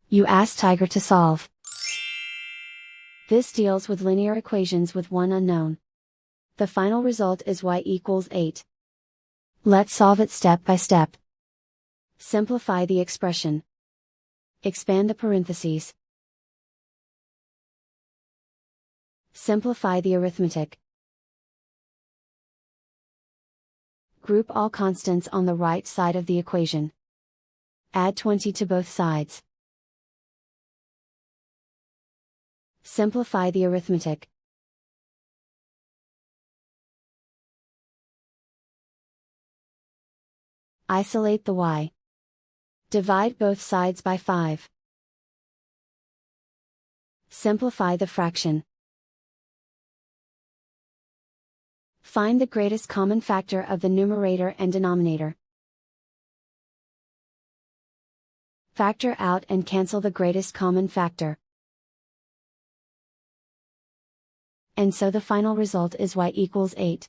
You ask Tiger to solve. This deals with linear equations with one unknown. The final result is y equals 8. Let's solve it step by step. Simplify the expression. Expand the parentheses. Simplify the arithmetic. Group all constants on the right side of the equation. Add 20 to both sides. Simplify the arithmetic. Isolate the y. Divide both sides by 5. Simplify the fraction. Find the greatest common factor of the numerator and denominator. Factor out and cancel the greatest common factor. And so the final result is y equals 8.